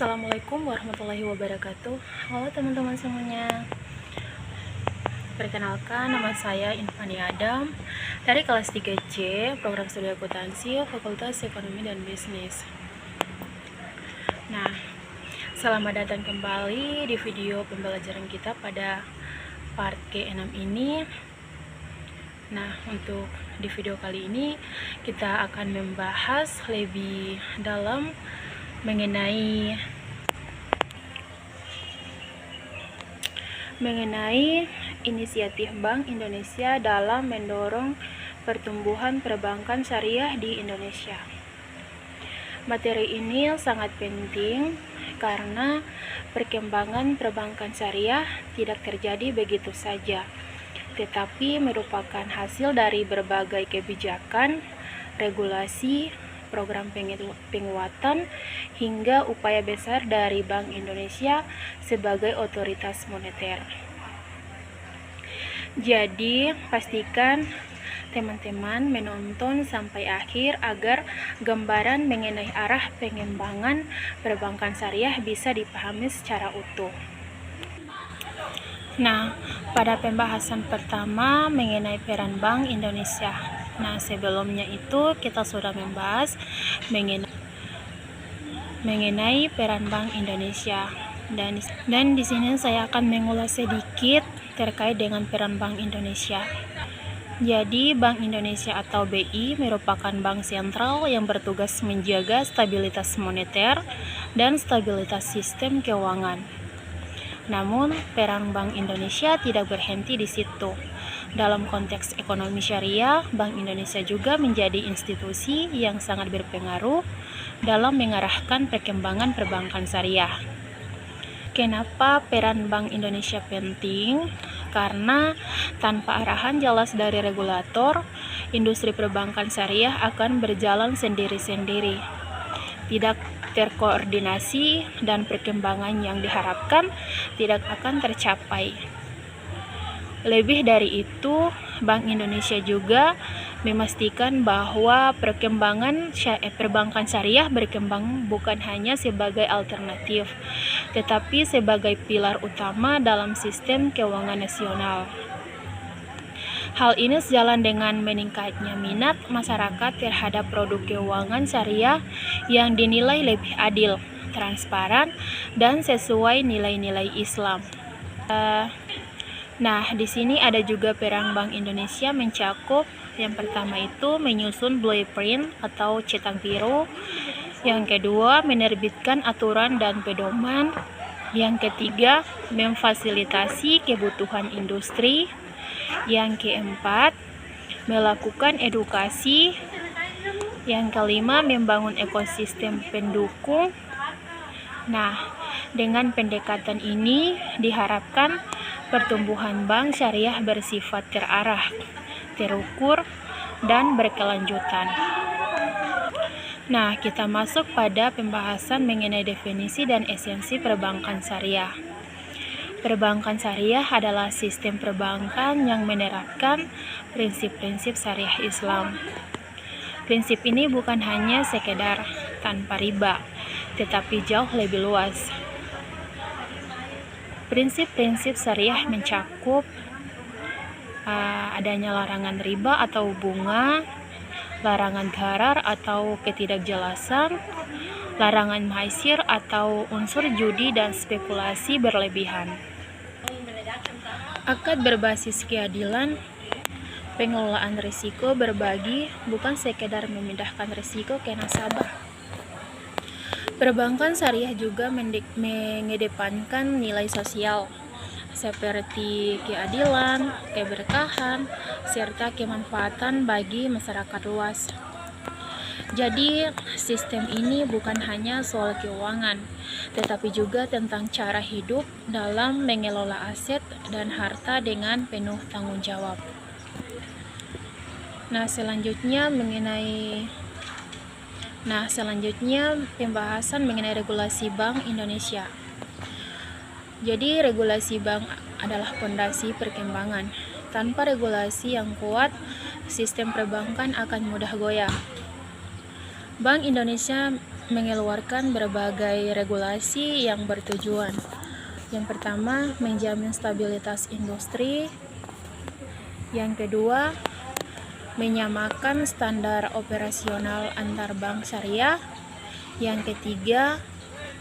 Assalamualaikum warahmatullahi wabarakatuh. Halo teman-teman semuanya. Perkenalkan, nama saya Infani Adam dari kelas 3C, program studi akuntansi, Fakultas Ekonomi dan Bisnis. Nah, selamat datang kembali di video pembelajaran kita pada part ke-6 ini. Nah, untuk di video kali ini kita akan membahas lebih dalam mengenai inisiatif Bank Indonesia dalam mendorong pertumbuhan perbankan syariah di Indonesia. Materi ini sangat penting karena perkembangan perbankan syariah tidak terjadi begitu saja, tetapi merupakan hasil dari berbagai kebijakan, regulasi, program penguatan, hingga upaya besar dari Bank Indonesia sebagai otoritas moneter. Jadi, pastikan teman-teman menonton sampai akhir agar gambaran mengenai arah pengembangan perbankan syariah bisa dipahami secara utuh. Nah, pada pembahasan pertama mengenai peran Bank Indonesia. Nah, sebelumnya itu kita sudah membahas mengenai peran Bank Indonesia, dan di sini saya akan mengulas sedikit terkait dengan peran Bank Indonesia. Jadi, Bank Indonesia atau BI merupakan bank sentral yang bertugas menjaga stabilitas moneter dan stabilitas sistem keuangan. Namun, peran Bank Indonesia tidak berhenti di situ. Dalam konteks ekonomi syariah, Bank Indonesia juga menjadi institusi yang sangat berpengaruh dalam mengarahkan perkembangan perbankan syariah. Kenapa peran Bank Indonesia penting? Karena tanpa arahan jelas dari regulator, industri perbankan syariah akan berjalan sendiri-sendiri, tidak terkoordinasi, dan perkembangan yang diharapkan tidak akan tercapai. Lebih dari itu, Bank Indonesia juga memastikan bahwa perkembangan perbankan syariah berkembang bukan hanya sebagai alternatif, tetapi sebagai pilar utama dalam sistem keuangan nasional. Hal ini sejalan dengan meningkatnya minat masyarakat terhadap produk keuangan syariah yang dinilai lebih adil, transparan, dan sesuai nilai-nilai Islam. Nah, di sini ada juga peran Bank Indonesia mencakup yang pertama itu menyusun blueprint atau cetak biru, yang kedua menerbitkan aturan dan pedoman, yang ketiga memfasilitasi kebutuhan industri, yang keempat melakukan edukasi, yang kelima membangun ekosistem pendukung. Nah, dengan pendekatan ini diharapkan pertumbuhan bank syariah bersifat terarah, terukur, dan berkelanjutan. Nah, kita masuk pada pembahasan mengenai definisi dan esensi perbankan syariah. Perbankan syariah adalah sistem perbankan yang menerapkan prinsip-prinsip syariah Islam. Prinsip ini bukan hanya sekedar tanpa riba, tetapi jauh lebih luas. Prinsip-prinsip syariah mencakup adanya larangan riba atau bunga, larangan gharar atau ketidakjelasan, larangan maisir atau unsur judi dan spekulasi berlebihan. Akad berbasis keadilan, pengelolaan risiko berbagi, bukan sekedar memindahkan risiko ke nasabah. Perbankan syariah juga mengedepankan nilai sosial seperti keadilan, keberkahan, serta kemanfaatan bagi masyarakat luas. Jadi, sistem ini bukan hanya soal keuangan, tetapi juga tentang cara hidup dalam mengelola aset dan harta dengan penuh tanggung jawab. Nah, selanjutnya pembahasan mengenai regulasi Bank Indonesia. Jadi, regulasi bank adalah fondasi perkembangan. Tanpa regulasi yang kuat, sistem perbankan akan mudah goyah. Bank Indonesia mengeluarkan berbagai regulasi yang bertujuan. Yang pertama, menjamin stabilitas industri. Yang kedua, menyamakan standar operasional antar bank syariah. Yang ketiga,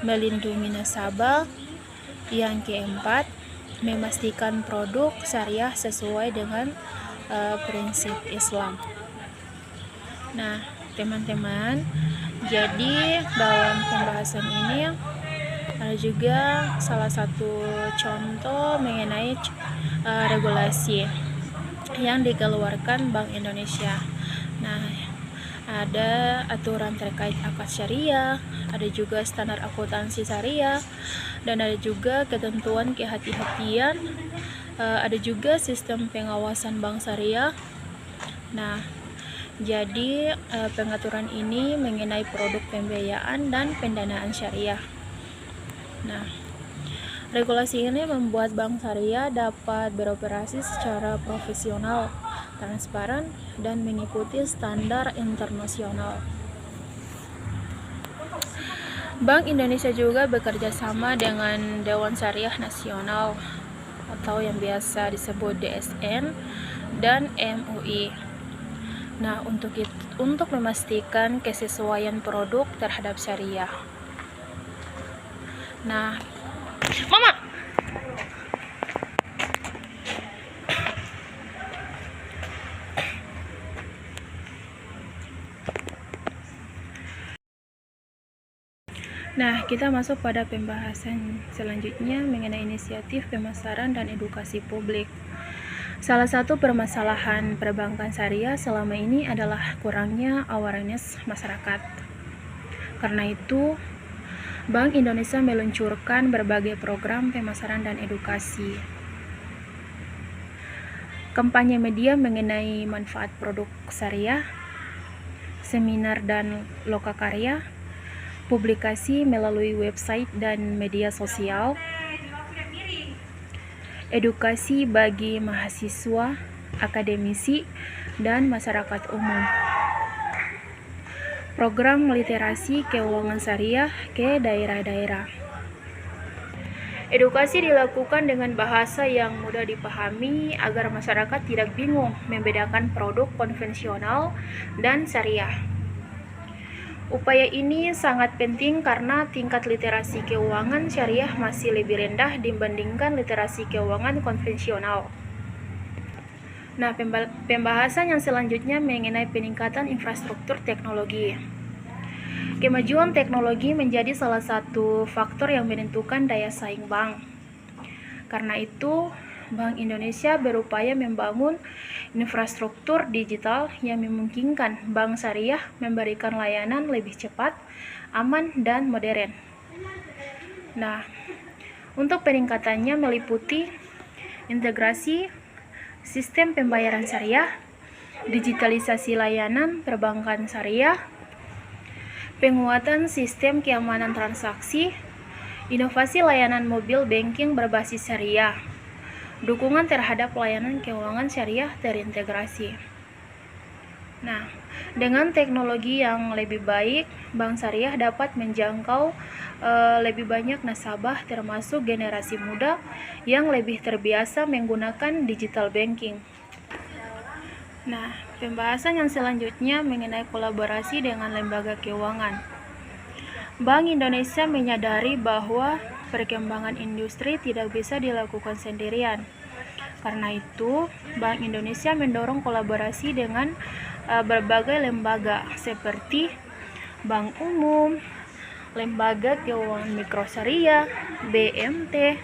melindungi nasabah. Yang keempat, memastikan produk syariah sesuai dengan prinsip Islam. Nah, teman-teman, jadi dalam pembahasan ini ada juga salah satu contoh mengenai regulasi yang dikeluarkan Bank Indonesia. Nah, ada aturan terkait akad syariah, ada juga standar akuntansi syariah, dan ada juga ketentuan kehati-hatian, ada juga sistem pengawasan bank syariah. Nah, jadi pengaturan ini mengenai produk pembiayaan dan pendanaan syariah. Nah, regulasi ini membuat bank syariah dapat beroperasi secara profesional, transparan, dan mengikuti standar internasional. Bank Indonesia juga bekerja sama dengan Dewan Syariah Nasional atau yang biasa disebut DSN dan MUI. Nah, untuk memastikan kesesuaian produk terhadap syariah. Nah, Mama. Nah, kita masuk pada pembahasan selanjutnya mengenai inisiatif pemasaran dan edukasi publik. Salah satu permasalahan perbankan syariah selama ini adalah kurangnya awareness masyarakat. Karena itu, Bank Indonesia meluncurkan berbagai program pemasaran dan edukasi. Kampanye media mengenai manfaat produk syariah, seminar dan lokakarya, publikasi melalui website dan media sosial, edukasi bagi mahasiswa, akademisi, dan masyarakat umum. Program literasi keuangan syariah ke daerah-daerah. Edukasi dilakukan dengan bahasa yang mudah dipahami agar masyarakat tidak bingung membedakan produk konvensional dan syariah. Upaya ini sangat penting karena tingkat literasi keuangan syariah masih lebih rendah dibandingkan literasi keuangan konvensional. Nah, pembahasan yang selanjutnya mengenai peningkatan infrastruktur teknologi. Kemajuan teknologi menjadi salah satu faktor yang menentukan daya saing bank. Karena itu, Bank Indonesia berupaya membangun infrastruktur digital yang memungkinkan bank syariah memberikan layanan lebih cepat, aman, dan modern. Nah, untuk peningkatannya meliputi integrasi sistem pembayaran syariah, digitalisasi layanan perbankan syariah, penguatan sistem keamanan transaksi, inovasi layanan mobile banking berbasis syariah, dukungan terhadap layanan keuangan syariah terintegrasi. Nah, dengan teknologi yang lebih baik, bank syariah dapat menjangkau lebih banyak nasabah termasuk generasi muda yang lebih terbiasa menggunakan digital banking. Nah, pembahasan yang selanjutnya mengenai kolaborasi dengan lembaga keuangan. Bank Indonesia menyadari bahwa perkembangan industri tidak bisa dilakukan sendirian. Karena itu, Bank Indonesia mendorong kolaborasi dengan berbagai lembaga seperti Bank Umum, Lembaga Keuangan Mikro Syariah, BMT,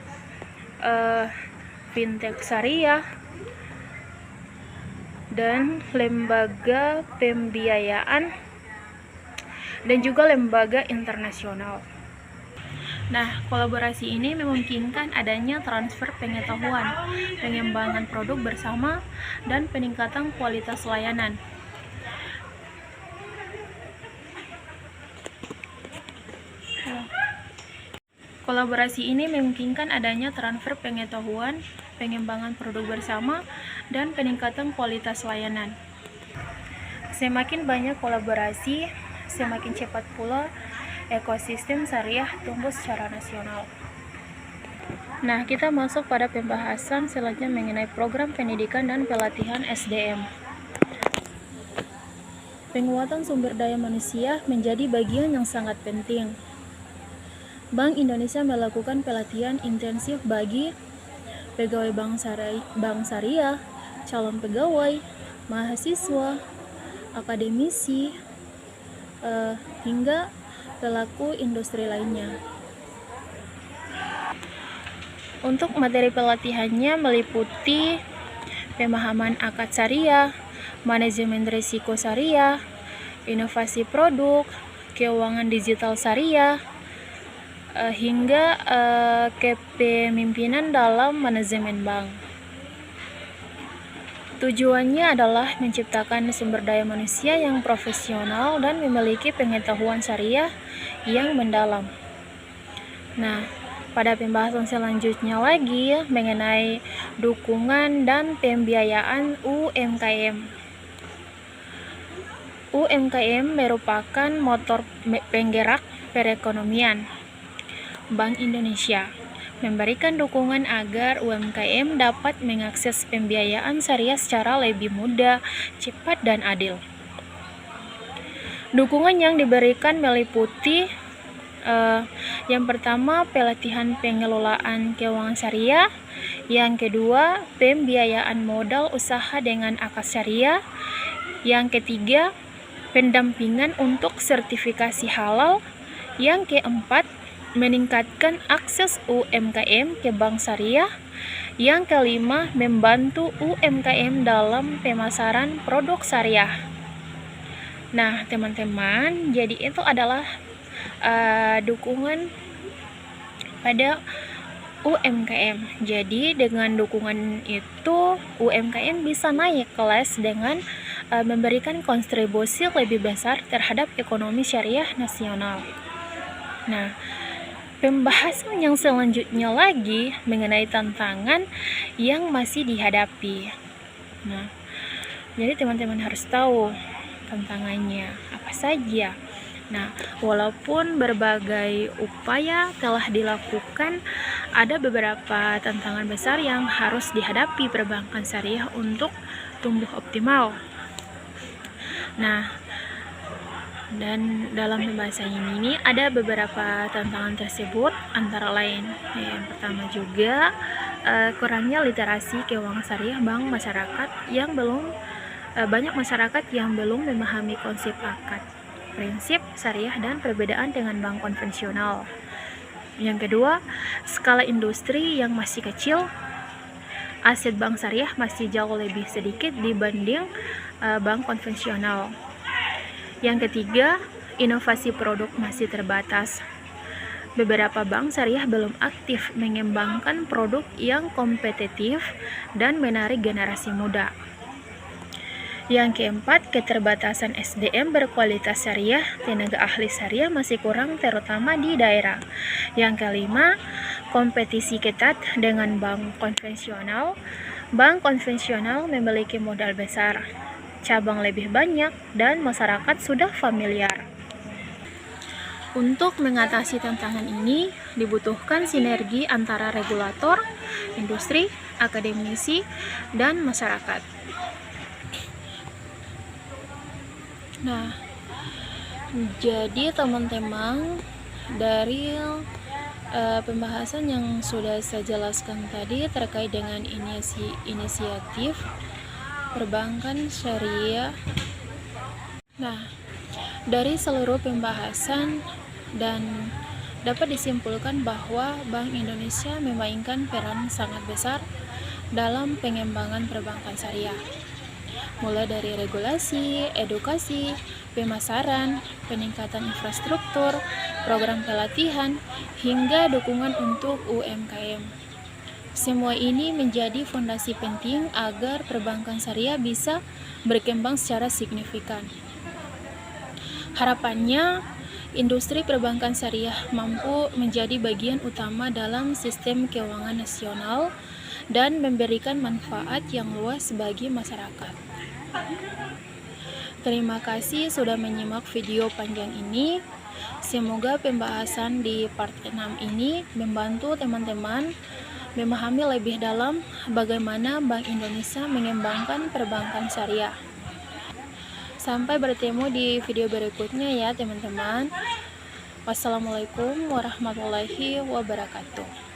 Fintech Syariah, dan lembaga pembiayaan, dan juga lembaga internasional. Nah, kolaborasi ini memungkinkan adanya transfer pengetahuan, pengembangan produk bersama, dan peningkatan kualitas layanan. Kolaborasi ini memungkinkan adanya transfer pengetahuan, pengembangan produk bersama, dan peningkatan kualitas layanan. Semakin banyak kolaborasi, semakin cepat pula ekosistem syariah tumbuh secara nasional. Nah, kita masuk pada pembahasan selanjutnya mengenai program pendidikan dan pelatihan SDM. Penguatan sumber daya manusia menjadi bagian yang sangat penting. Bank Indonesia melakukan pelatihan intensif bagi pegawai bank syariah, calon pegawai, mahasiswa, akademisi, hingga pelaku industri lainnya. Untuk materi pelatihannya meliputi pemahaman akad syariah, manajemen risiko syariah, inovasi produk, keuangan digital syariah, hingga kepemimpinan dalam manajemen bank. Tujuannya adalah menciptakan sumber daya manusia yang profesional dan memiliki pengetahuan syariah yang mendalam. Nah, pada pembahasan selanjutnya lagi mengenai dukungan dan pembiayaan UMKM. UMKM merupakan motor penggerak perekonomian. Bank Indonesia memberikan dukungan agar UMKM dapat mengakses pembiayaan syariah secara lebih mudah, cepat, dan adil. Dukungan yang diberikan meliputi yang pertama, pelatihan pengelolaan keuangan syariah. Yang kedua, pembiayaan modal usaha dengan akad syariah. Yang ketiga, pendampingan untuk sertifikasi halal. Yang keempat, meningkatkan akses UMKM ke bank syariah. Yang kelima, membantu UMKM dalam pemasaran produk syariah. Nah, teman-teman, jadi itu adalah dukungan pada UMKM. Jadi dengan dukungan itu UMKM bisa naik kelas dengan memberikan kontribusi lebih besar terhadap ekonomi syariah nasional. Nah, pembahasan yang selanjutnya lagi mengenai tantangan yang masih dihadapi. Nah, jadi teman-teman harus tahu tantangannya apa saja. Nah, walaupun berbagai upaya telah dilakukan, ada beberapa tantangan besar yang harus dihadapi perbankan syariah untuk tumbuh optimal. Nah, dan dalam pembahasan ini ada beberapa tantangan tersebut, antara lain yang pertama juga kurangnya literasi keuangan syariah banyak masyarakat yang belum memahami konsep akad, prinsip syariah, dan perbedaan dengan bank konvensional. Yang kedua, skala industri yang masih kecil. Aset bank syariah masih jauh lebih sedikit dibanding bank konvensional. Yang ketiga, inovasi produk masih terbatas. Beberapa bank syariah belum aktif mengembangkan produk yang kompetitif dan menarik generasi muda. Yang keempat, keterbatasan SDM berkualitas syariah, tenaga ahli syariah masih kurang terutama di daerah. Yang kelima, kompetisi ketat dengan bank konvensional. Bank konvensional memiliki modal besar, cabang lebih banyak, dan masyarakat sudah familiar. Untuk mengatasi tantangan ini, dibutuhkan sinergi antara regulator, industri, akademisi, dan masyarakat. Nah, jadi teman-teman, dari pembahasan yang sudah saya jelaskan tadi terkait dengan inisiatif perbankan syariah. Nah, dari seluruh pembahasan dan dapat disimpulkan bahwa Bank Indonesia memainkan peran sangat besar dalam pengembangan perbankan syariah, mulai dari regulasi, edukasi, pemasaran, peningkatan infrastruktur, program pelatihan, hingga dukungan untuk UMKM. Semua ini menjadi fondasi penting agar perbankan syariah bisa berkembang secara signifikan. Harapannya, industri perbankan syariah mampu menjadi bagian utama dalam sistem keuangan nasional dan memberikan manfaat yang luas bagi masyarakat. Terima kasih sudah menyimak video panjang ini. Semoga pembahasan di part 6 ini membantu teman-teman memahami lebih dalam bagaimana Bank Indonesia mengembangkan perbankan syariah. Sampai bertemu di video berikutnya ya teman-teman. Wassalamualaikum warahmatullahi wabarakatuh.